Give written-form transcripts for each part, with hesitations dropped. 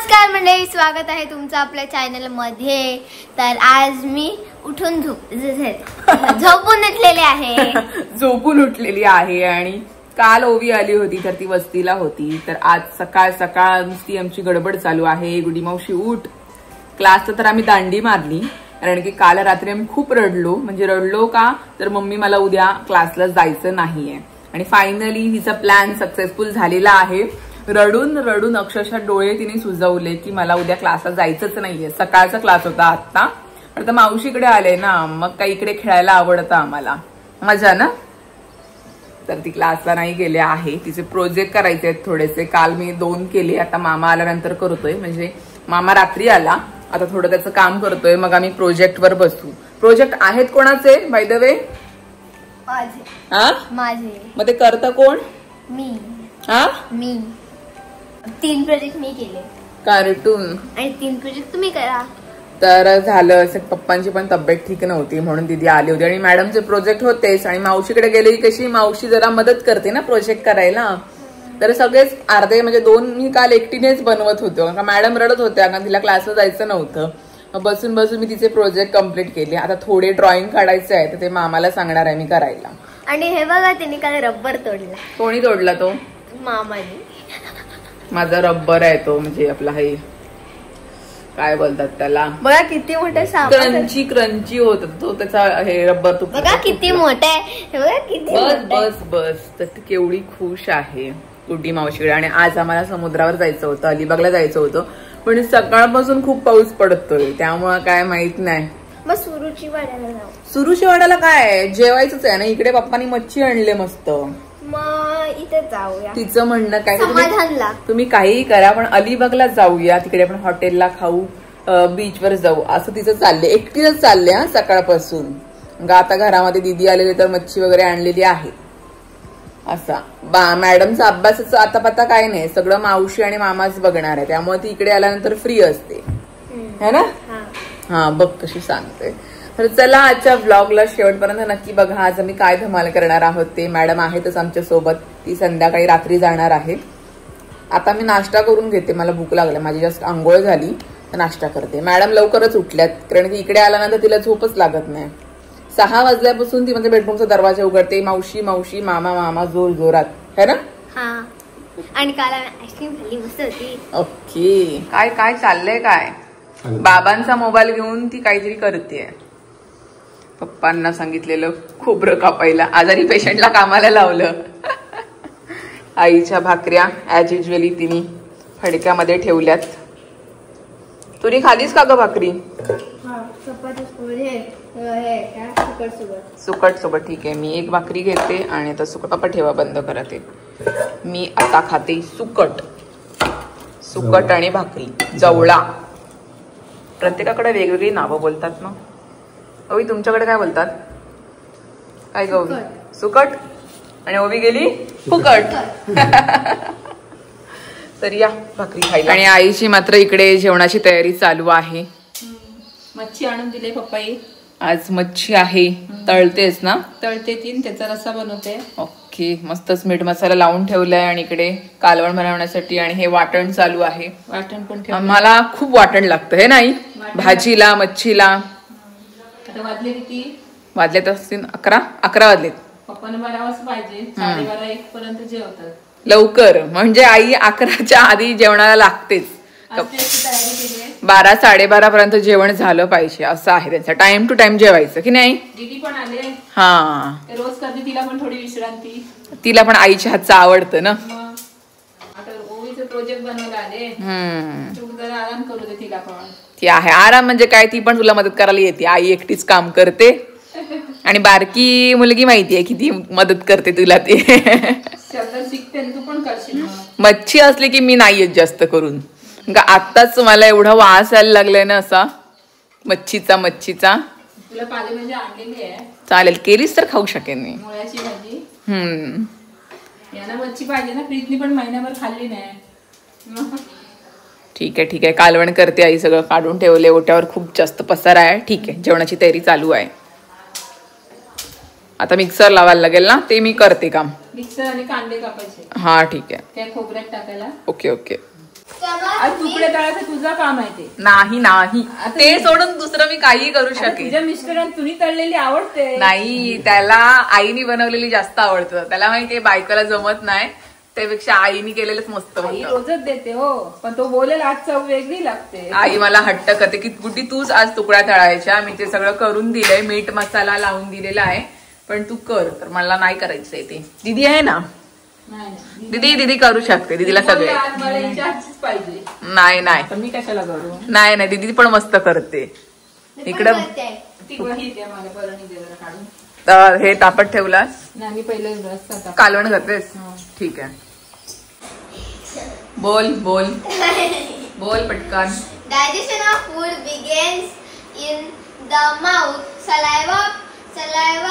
नमस्कार मंडळी, स्वागत आहे तुमचं आपल्या चॅनल मध्ये। तर आज मी उठून झोपून उठलेली आहे आणि काल ओवी आली होती तर ती वस्तीला होती। तर आज सकाळ सकाळ नुसती आमची गडबड चालू आहे। गुडी मावशी उठ। क्लासला तर आम्ही दांडी मारली कारण की काल रात्री आम्ही खूप रडलो। म्हणजे रडलो का तर मम्मी मला उद्या क्लासला जायचं नाहीये आणि फायनली हिचा प्लॅन सक्सेसफुल झालेला आहे। रडून रडून अक्षरशः डोळे तिने सुजवले की मला उद्या क्लासला जायचंच नाहीये। सकाळचा क्लास होता आता मावशीकडे आले ना, मग काही इकडे खेळायला आवडतं आम्हाला, मजा ना। तर ती क्लासला नाही गेले आहे। तिचे प्रोजेक्ट करायचे आहेत थोडेसे। काल मी 2 केले, आता मामा आल्यानंतर करतोय। म्हणजे मामा रात्री आला, आता थोडं त्याचं काम करतोय, मग आम्ही प्रोजेक्ट वर बसू। प्रोजेक्ट आहेत कोणाचे बाय द वे? माझे। मग ते करतं कोण? मी 3 प्रोजेक्ट मी केले कार्टून आणि 3 प्रोजेक्ट तुम्ही करा। तर झालं असं, पप्पांची पण तब्येत ठीक नव्हती म्हणून दीदी आली होती आणि मॅडमचे प्रोजेक्ट होतेच। आणि मावशीकडे गेली कशी मावशी जरा मदत करते ना प्रोजेक्ट करायला। तर सगळेच अर्धे म्हणजे 2 मी काल एकटीनेच बनवत होतो कारण मॅडम रडत होत्या कारण तिला क्लासला जायचं नव्हतं। बसून बसून मी तिचे प्रोजेक्ट कम्प्लीट केले। आता थोडे ड्रॉइंग काढायचे आहे तर ते मामाला सांगणार आहे मी करायला। आणि हे बघा तिने काल रबर तोडला। कोणी तोडला तो? मामाने। माझा रबर आहे तो, म्हणजे आपला हे काय बोलतात त्याला, बघा किती मोठा क्रंची क्रंची होत तो त्याचा हे रबर। तो बघा किती मोठा आहे, बघा किती बस बस। तर ती केवढी खुश आहे गुड्डी मावशीकडे। आणि आज आम्हाला समुद्रावर जायचं होतं, अलिबागला जायचं होतं, पण सकाळपासून खूप पाऊस पडतोय त्यामुळे काय माहित नाही। मग सुरुची वाड्याला जाऊ। सुरुची वाड्याला काय जेवायचंच आहे ना, इकडे पप्पानी मच्छी आणले मस्त, मग इथे जाऊया। तिचं म्हणणं काय, तुम्ही काहीही करा पण अलिबागला जाऊया, तिकडे आपण हॉटेलला खाऊ, बीचवर जाऊ असं तिचं चाललंय। एकटीच चालले हा सकाळपासून। आता घरामध्ये दीदी आलेली तर मच्छी वगैरे आणलेली आहे असा। मॅडमचा अभ्यासाचं आता पत्ता काय नाही, सगळं मावशी आणि मामाच बघणार आहे, त्यामुळे ती इकडे आल्यानंतर फ्री असते है ना। हा बघ कशी सांगते। तर चला आजच्या ब्लॉगला शेवटपर्यंत नक्की बघा। आज आम्ही काय धमाल करणार आहोत ते। मॅडम आहेतच आमच्या सोबत, ती संध्याकाळी रात्री जाणार आहे। आता मी नाश्ता करून घेते, मला भूक लागली, माझी जस्ट आंघोळ झाली तर नाश्ता करते। मॅडम लवकरच उठल्यात कारण की इकडे आल्यानंतर तिला झोपच लागत नाही। 6 वाजल्यापासून ती म्हणजे बेडरूमचा दरवाजा उघडते, मावशी मावशी मामा मामा जोर जोरात है ना। आणि काल आईस्क्रीम खाल्ली मस्त होती। ओके, काय काय चाललंय काय? बाबांचा मोबाईल घेऊन ती काहीतरी करते। पप्पांना सांगितलेलं खोबरं कापायला, आजारी पेशंटला कामाला लावलं। आईच्या भाकऱ्या ऍज युजली तिने फडक्यामध्ये ठेवल्यात। तुरी खालीस का ग भाकरी? सुकट सोबत ठीक आहे। मी एक भाकरी घेते आणि आता सुकट, पप्पा ठेवा बंद करते। मी आता खाते सुकट, सुकट आणि भाकरी जवळा। प्रत्येकाकडे वेगवेगळी नावं बोलतात ना। ओवी तुमच्याकडे काय बोलतात? काय ग ओवी? सुकट आणि ओवी गेली फुकट। तर या भाकरी खायला। आणि आईची मात्र इकडे जेवणाची तयारी चालू आहे। मच्छी आणून दिले पप्पाई, आज मच्छी आहे। तळतेस ना? तळते तीन, त्याचा रस्सा बनवते। ओके, मस्तच मीठ मसाला लावून ठेवलाय आणि इकडे कालवण बनवण्यासाठी आणि हे वाटण चालू आहे। वाटण पण ठेव, मला खूप वाटण लागतं हे नाही भाजीला मच्छीला। आता वाजले किती? वाजलेत असतील 11 वाजलेत। पप्पाने 12 वाजता पाहिजे, 12:30-1 पर्यंत जेवतात लवकर। म्हणजे आई 11च्या आधी जेवणाला लागतेच। 12-12:30 पर्यंत जेवण झालं पाहिजे असं आहे त्यांचं। टाइम टू टाइम जेवायचं की नाही? दीदी पण आले, हा रोज करते, तिला पण थोडी विश्रांती। तिला पण आईच्या हातचं आवडतं ना। आता ओवीचं प्रोजेक्ट बनवायला आले, जरा आराम करू दे तिला पण। ती आहे आराम म्हणजे काय, ती पण तुला मदत करायला येते। आई एकटीच काम करते आणि बारकी मुलगी माहितीये किती मदत करते तुला ती। शिकते तू पण करशील। मच्छी असली की मी नाही येत जास्त करून, आत्ताच मला एवढा वास यायला लागलाय ना असा मच्छीचा। तुला पालेभाजी आणलेली आहे, चालेल केलीस तर खाऊ शकेन मी। मुळ्याची भाजी, याला मच्छी पाहिजे ना, प्रीतनी पण महिनाभर खाल्ली नाही। ठीक आहे ठीक आहे, कालवण करते आई, सगळं काढून ठेवले, ओट्यावर खूप जास्त पसारा आहे। ठीक आहे, जेवणाची तयारी चालू आहे। आता मिक्सर लावायला लागेल ना, ते मी करते काम। मिक्सर आणि कांदे कापायचे। हा ठीक आहे, त्या खोबऱ्यात टाकायला। Okay okay. तुकडे तळायचं तुझं काम आहे ते. नाही नाही, ते सोडून दुसरं मी काही करू शकेन. तुझ्या मिस्टरांना तुम्ही तळलेली आवडते. नाही, त्याला आईनी बनवलेली जास्त आवडतं. त्याला माहितीये बायकोला जमत नाही, त्यापेक्षा आईनी केलेलंच मस्त. आई रोजच देते हो, पण तो बोलेल आज चव वेगळी लागते. आई मला हट्ट करते की गुड्डी तूच आज तुकड्या तळायच्या. मी ते सगळं करून दिलंय, मीठ मसाला लावून दिलेला आहे, पण तू कर. तर मला नाही करायचंय ते. दीदी आहे ना, दीदी करू शकते. दीदीला सगळे पाहिजे. नाही नाही, मी कशाला करू. नाही नाही, दीदी पण मस्त करते. इकडं तर हे तापत ठेवलास. नाही, मी पहिले कालवण करतेस. ठीक आहे, बोल बोल बोल पटकन. Digestion of food begins in the mouth. Saliva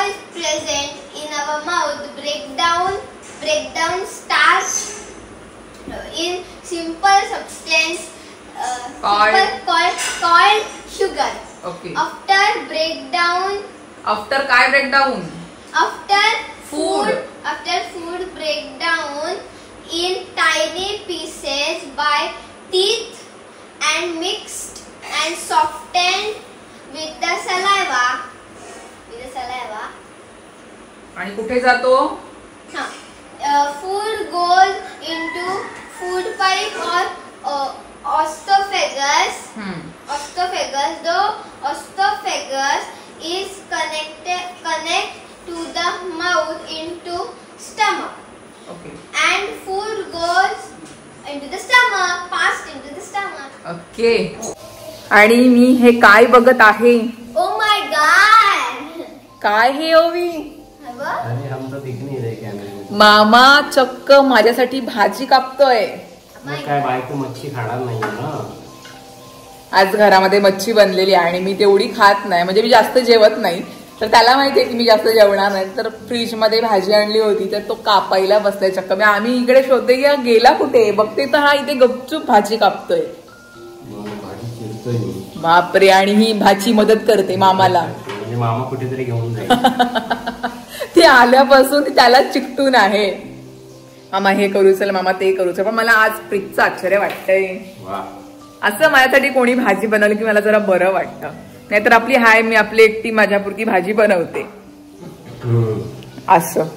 is present in our mouth. Breakdown starts in simple substance called sugar. Okay. After breakdown. After काय breakdown? After food breakdown in tiny pieces by teeth and mixed and softened with the saliva. आणि कुठे जातो? Food goes into food pipe or esophagus. The esophagus is connect to the mouth into stomach. Okay. And food goes into the stomach, passed into the stomach. Okay. आणि मी हे काय बघत आहे? Oh my God! काय हे ओवी? अरे हम तो दिख नहीं रहे कैमरे में. मामा चक्क माझ्यासाठी भाजी कापतोय. काय बायको मच्छी खाणार नाही ना. आज घरामध्ये मच्छी बनलेली आहे आणि मी तेवढी खात नाही, म्हणजे मी जास्त जेवत नाही. तर त्याला माहितीये की मी जास्त जेवणार नाही. तर फ्रीज मध्ये भाजी आणली होती, तर तो कापायला बसलाय चक्क. मी आम्ही इकडे शोधते की गेला कुठे, बघते तर हा इथे गपचूप भाजी कापतोय. बापरे. आणि ही भाची मदत करते मामाला. मामा कुठेतरी घेऊन जाईल. ती आल्यापासून त्याला चिकटून आहे. मामा हे करू चल, मामा ते करू चल. पण मला आज प्रीतचं आश्चर्य वाटतंय. असं माझ्यासाठी कोणी भाजी बनवली की मला जरा बरं वाटतं. नाहीतर आपली हाय, मी आपली एकटी माझ्यापुरती भाजी बनवते असं.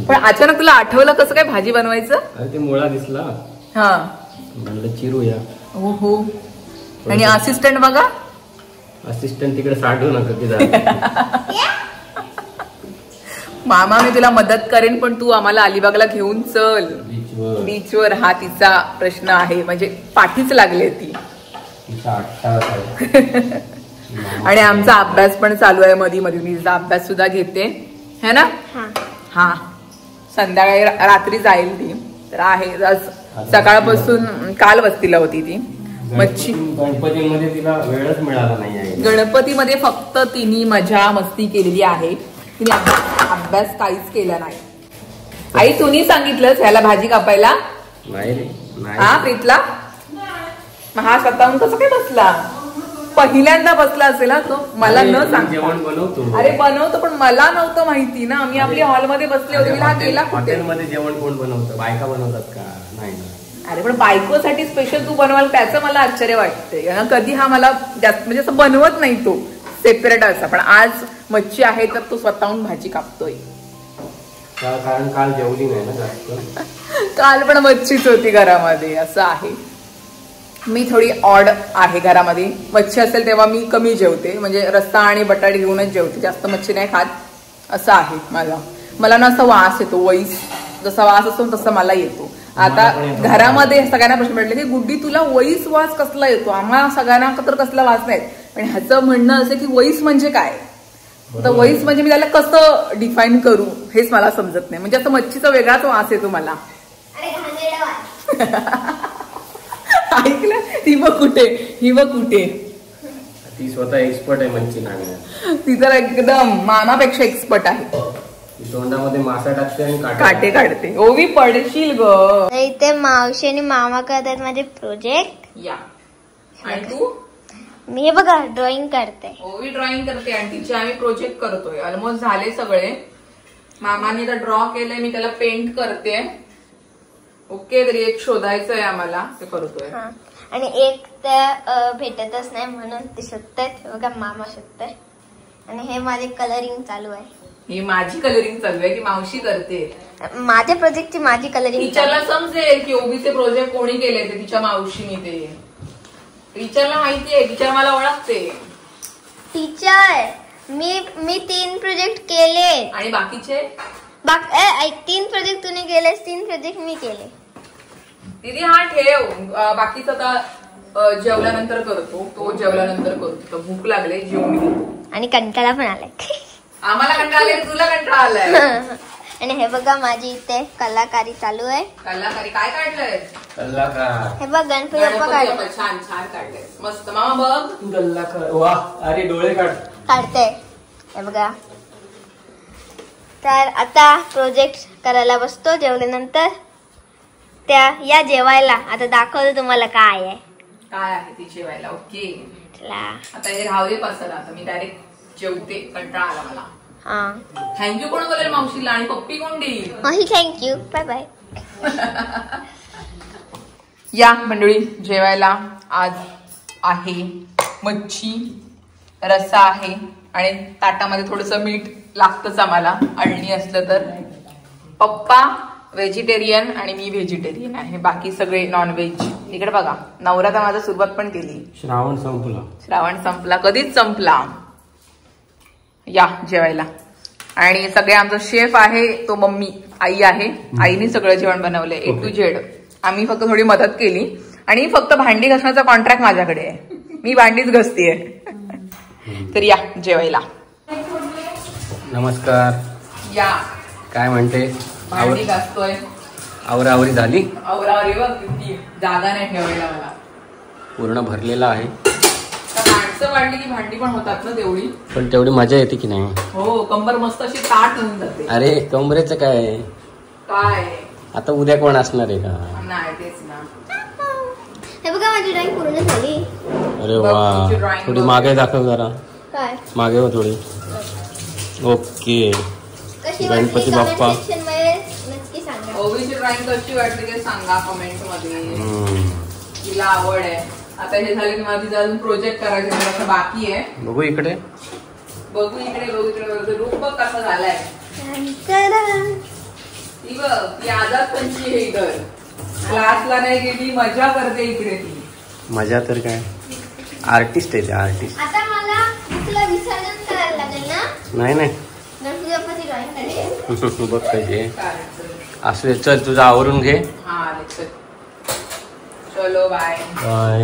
पण अचानक तुला आठवलं कसं काय भाजी बनवायचं? ते मुळा दिसला, हा म्हणलं चिरूया. हो. आणि असिस्टंट बघा, असिस्टंट तिकडे साठवू नका. मामा मी तुला मदत करेन, पण तू आम्हाला अलिबागला घेऊन चल. बीचवर. हा तिचा प्रश्न आहे, म्हणजे पाठीच लागले ती. आणि आमचा अभ्यास पण चालू आहे मध्ये मध्ये. मी तिचा अभ्यास सुद्धा घेते है ना. हा संध्याकाळी रात्री जाईल ती. तर आहे सकाळपासून. काल वस्तीला होती ती. मच्छी गणपतीमध्ये तिला वेळच मिळाला नाही. गणपतीमध्ये फक्त तिने मजा मस्ती केलेली आहे. तिने अभ्यास काहीच केला नाही. आई तुम्ही सांगितलंच ह्याला भाजी कापायला? हा प्रीतला. हा स्वतःहून कसं काय बसला? पहिल्यांदा बसला असेल हा तो. मला न सांग. जेवण बनवतो. अरे बनवतो, पण मला नव्हतं माहिती ना. मी आपली हॉलमध्ये बसले होते. हा गेला कुठे? हॉटेलमध्ये जेवण कोण बनवतं? बायका बनवतात का? नाही. अरे पण बायकोसाठी स्पेशल तू बनवाल त्याचं मला आश्चर्य वाटतंय. कधी हा मला जास्त म्हणजे असं बनवत नाही तो सेपरेट असा. पण आज मच्छी आहे तर तो स्वतःहून भाजी कापतोय. कारण काल जेवली नाही ना जास्त. काल पण मच्छीच होती घरामध्ये. असं आहे. मी थोडी ऑड आहे घरामध्ये. मच्छी असेल तेव्हा मी कमी जेवते, म्हणजे रस्सा आणि बटाटे घेऊनच जेवते. जास्त मच्छी नाही खात. असं आहे मला ना असं वास येतो. वैस जसा वास असतो तसा मला येतो. आता घरामध्ये सगळ्यांना प्रश्न पडले की गुड्डी तुला वैस वास कसला येतो? आम्हाला सगळ्यांना तर कसला वास नाही. पण ह्याचं म्हणणं असं की वैस म्हणजे काय? तर वैस म्हणजे मी त्याला कसं डिफाईन करू हेच मला समजत नाही. म्हणजे असं मच्छीचा वेगळाच वास येतो मला. ऐकलं? ही बघ कुठे. ती स्वतः एक्सपर्ट आहे मच्छी नागण्यात. ती तर एकदम मामापेक्षा एक्सपर्ट आहे. तोंडामध्ये मासा टाकते आणि काटे काढते. ओवी पडशील ग. इथे मावशी आणि मामा करतात माझे प्रोजेक्ट. या. आणि तू? मी हे बघा ड्रॉइंग करते. ओवी ड्रॉइंग करते आणि तिचे आम्ही प्रोजेक्ट करतोय. ऑलमोस्ट झाले सगळे. मामाने तर ड्रॉ केलंय, मी त्याला पेंट करते. ओके, तरी एक शोधायचं आहे आम्हाला, ते करतोय. आणि एक त्या भेटतच नाही म्हणून ते शोधतायत बघा, मामा शोधताय. आणि हे माझे कलरिंग चालू आहे. ही माझी कलरिंग चालू आहे की मावशी करते? माझ्या प्रोजेक्टची माझी कलरिंग. टीचरला समजेल की ओबीचे प्रोजेक्ट कोणी केले ते, तिच्या मावशीने. ते टीचरला माहिती आहे, टीचर मला ओळखते. टीचर मी 3 प्रोजेक्ट केले. आणि बाकीचे 3 प्रोजेक्ट तुम्ही केलेस, 3 प्रोजेक्ट मी केले. दीदी हा ठेव, बाकीचं आता जेवल्यानंतर करतो. तो जेवल्यानंतर करतो. भूक लागले, जेवून घेतो. आणि कंटाळा पण आलाय. आम्हाला कंटाळा आलाय, तुला कंटाळा आलाय. आणि हे बघा माझी इथे कलाकारी चालू आहे. कलाकारी काय काढलंय? कलाकार. हे बघ गणपती बाप्पा काढले. छान छान काढले, मस्त. मामा बघ. कलाकार. वा, अरे डोळे काढते. हे बघा. तर आता प्रोजेक्ट करायला बसतो जेवल्यानंतर. या जेवायला आता दाखवतो तुम्हाला काय आहे ती जेवायला. ओके, चला आता हे राहू पासून. आता मी डायरेक्ट जेवते, कंटाळा आला मला. थँक्यू कोण बोलेल मावशीला, आणि पप्पी कोण देईल? Thank you, bye bye. या मंडळी जेवायला. आज आहे मच्छी, रस्सा आहे, आणि ताटामध्ये थोडस मीठ लागतंच आम्हाला, अळणी असलं तर. पप्पा व्हेजिटेरियन आणि मी व्हेजिटेरियन आहे, बाकी सगळे नॉनव्हेज. इकडे बघा, नवरात्र माझा सुरुवात पण केली. श्रावण संपला, कधीच संपला. या जेवायला. आणि सगळे आमचा शेफ आहे तो मम्मी, आई आहे. आईने सगळं जेवण बनवलंय A to Z. आम्ही फक्त थोडी मदत केली. आणि फक्त भांडी घासण्याचा कॉन्ट्रॅक्ट माझ्याकडे आहे, मी भांडीच घासतीये. तर या जेवायला. नमस्कार. या. काय म्हणते? भांडी घासतोय. आवरावरी झाली? आवरावरी बघ, किती जागा नाही ठेवायला मला. पूर्ण भरलेला आहे. माणसं वाढली की भांडी पण होतात ना तेवढी. पण तेवढी मजा येते की नाही? हो, कंबर मस्त अशी ताट होऊन जाते. अरे कमरेचं काय आता उद्या कोण असणार आहे का? नाही, तेच ना. हे बघा माझी ड्रॉइंग पूर्ण झाली. अरे वा, थोडी मागे दाखव जरा. काय मागे हो थोडी. ओके. गणपती बाप्पा. नक्की सांगा. ओबीची ड्रॉइंग कशी वाटली ते सांगा कमेंट मध्ये. तिला आवड आहे. आता हे झाले की मला तिचा अजून प्रोजेक्ट करायचं बाकी आहे. बघू इकडे, बघू इकडे. रूप बघ कसा झालाय. ती बघ, ती आजाद पंची आहे इकडं. क्लासला नाही गेली, मजा करते इकडे ती. मजा तर काय, आर्टिस्ट आहे ते, आर्टिस्ट. आता मला तुला विसर्जन करायला लागेल ना? नाही गणपती बाप्पाची ड्रॉइंग काढली. बघ कशी असू दे. चल तुझं आवरून घे. हा चल, चलो बाय बाय.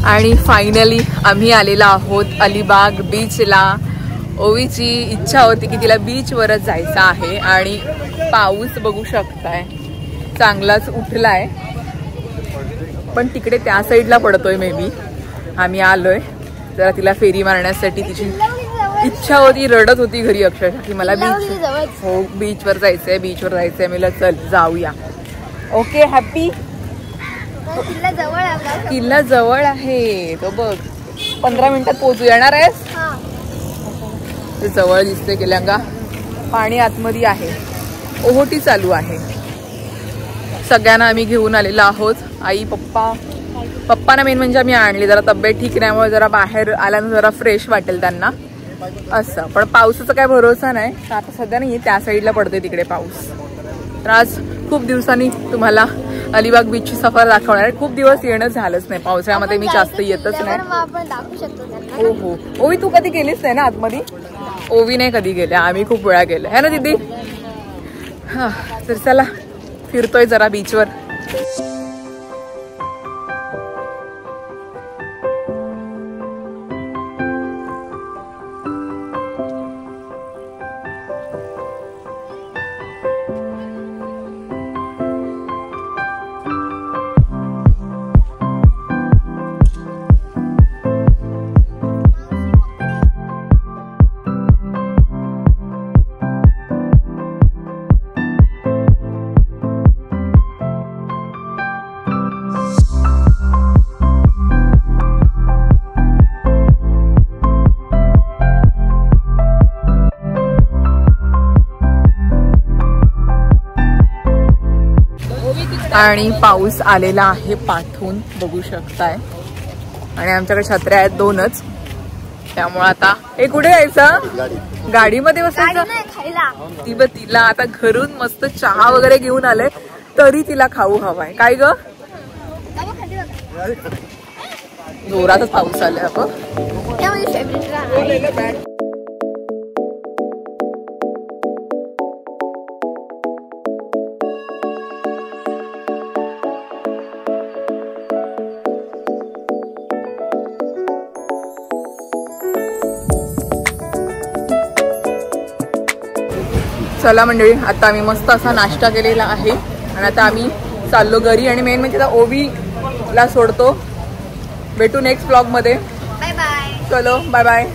आणि फायनली आम्ही आलेलो आहोत अलिबाग बीचला. ओवीची इच्छा होती की तिला बीचवरच जायचं आहे, आणि पाऊस बघू शकताय चांगलाच उठलाय, पण तिकडे त्या साईडला पडतोय मे बी. आम्ही आलोय जरा तिला फेरी मारण्यासाठी. तिची इच्छा होती, रडत होती घरी अक्षरशः की मला बीचवर जायचंय. मला चल जाऊया. Okay, happy. किल्ला जवळ आहे तो, बघ 15 मिनिटात पोहोचू. येणार आहेस? जवळ दिसते केलंगा. पाणी आतमध्ये आहे, ओहोटी चालू आहे. सगळ्यांना आम्ही घेऊन आलेलो आहोत. आई, पप्पांना मेन म्हणजे आम्ही आणले. जरा तब्येत ठीक नाहीमुळे जरा बाहेर आल्यानं जरा फ्रेश वाटेल त्यांना असं. पण पावसाचा काय भरोसा नाही, आता सध्या नाही, त्या साईडला पडतोय तिकडे पाऊस. तर आज खूप दिवसांनी तुम्हाला अलिबाग बीचची सफर दाखवणार आहे. खूप दिवस येणं झालंच नाही, पावसाळ्यामध्ये मी जास्त येतच नाही. हो. ओवी तू कधी गेलीच नाही ना आतमध्ये? ओवी नाही कधी गेल्या, आम्ही खूप वेळा गेलो है ना दीदी. हा, तर चला फिरतोय जरा बीचवर. आणि पाऊस आलेला आहे पाठवून बघू शकताय. आणि आमच्याकडे छत्र्या आहेत 2च. त्यामुळे आता हे कुठे यायचं गाडीमध्ये बसायचं. ती तिला आता घरून मस्त चहा वगैरे घेऊन आले तरी तिला खाऊ हवाय. काय ग जोरातच पाऊस आलाय. चला मंडळी, आता आम्ही मस्त असा नाश्ता केलेला आहे आणि आता आम्ही चाललो घरी. आणि मेन म्हणजे आता ओवीला सोडतो. भेटू नेक्स्ट व्लॉग मध्ये. Bye bye. चलो बाय बाय.